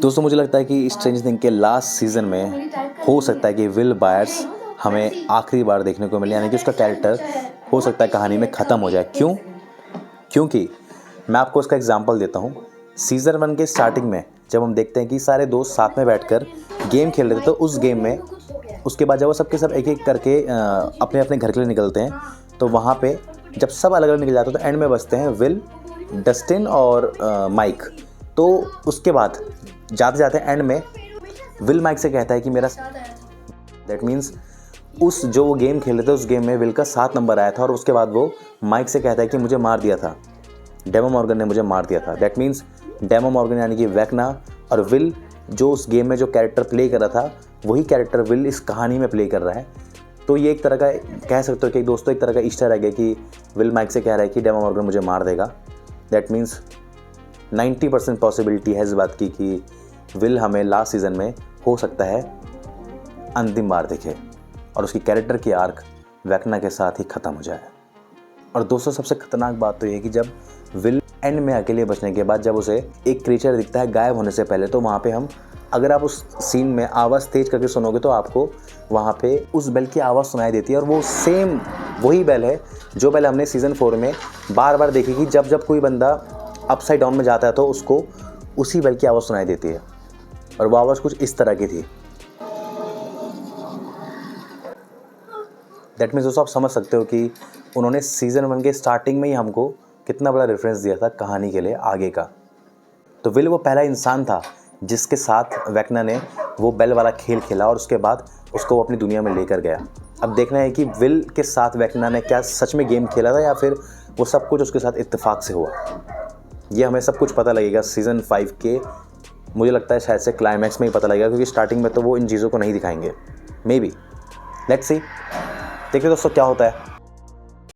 दोस्तों मुझे लगता है कि स्ट्रेंजर थिंग्स के लास्ट सीज़न में हो सकता है कि विल बायर्स हमें आखिरी बार देखने को मिले, यानी कि उसका कैरेक्टर हो सकता है कहानी में ख़त्म हो जाए। क्यों? क्योंकि मैं आपको उसका एग्जांपल देता हूँ। सीज़न 1 के स्टार्टिंग में जब हम देखते हैं कि सारे दोस्त साथ में बैठकर गेम खेल रहे थे, तो उस गेम में उसके बाद जब वो सबके सब एक-एक करके अपने अपने घर के लिए निकलते हैं, तो वहाँ पे जब सब अलग-अलग निकल जाते हैं तो एंड में बचते हैं विल, डस्टिन और माइक। तो उसके बाद जाते-जाते एंड में विल माइक से कहता है कि मेरा दैट मीन्स उस जो वो गेम खेल रहे थे उस गेम में विल का 7 नंबर आया था, और उसके बाद वो माइक से कहता है कि मुझे मार दिया था, डेमो मॉर्गन ने मुझे मार दिया था। दैट मीन्स डेमो मॉर्गन यानी कि वेक्ना और विल जो उस गेम में जो कैरेक्टर प्ले कर रहा था वही कैरेक्टर विल इस कहानी में प्ले कर रहा है। तो ये एक तरह का कह सकते हो कि दोस्तों एक तरह का ईस्टर एग है कि विल माइक से कह रहा है कि डेमो मॉर्गन मुझे मार देगा। दैट मीन्स 90% पॉसिबिलिटी है इस बात की कि विल हमें लास्ट सीज़न में हो सकता है अंतिम बार दिखे और उसकी कैरेक्टर की आर्क वेक्ना के साथ ही ख़त्म हो जाए। और दोस्तों सबसे ख़तरनाक बात तो ये है कि जब विल एंड में अकेले बचने के बाद जब उसे एक क्रीचर दिखता है गायब होने से पहले, तो वहाँ पे हम अगर आप उस सीन में आवाज़ तेज करके सुनोगे तो आपको वहाँ पे उस बेल की आवाज़ सुनाई देती है, और वो सेम वही बेल है जो बेल हमने सीज़न 4 में बार बार देखी कि जब जब कोई बंदा अपसाइड डाउन में जाता है तो उसको उसी बेल की आवाज़ सुनाई देती है, और वो आवाज़ कुछ इस तरह की थी। दैट मीन्स दोस्तों आप समझ सकते हो कि उन्होंने सीज़न 1 के स्टार्टिंग में ही हमको कितना बड़ा रेफरेंस दिया था कहानी के लिए आगे का। तो विल वो पहला इंसान था जिसके साथ वेक्ना ने वो बेल वाला खेल खेला, और उसके बाद उसको वो अपनी दुनिया में लेकर गया। अब देखना है कि विल के साथ वेक्ना ने क्या सच में गेम खेला था या फिर वो सब कुछ उसके साथ इत्तेफाक से हुआ। ये हमें सब कुछ पता लगेगा सीज़न 5 के, मुझे लगता है शायद से क्लाइमैक्स में ही पता लगेगा, क्योंकि स्टार्टिंग में तो वो इन चीज़ों को नहीं दिखाएंगे। मे बी, लेट्स सी, देखिए दोस्तों क्या होता है।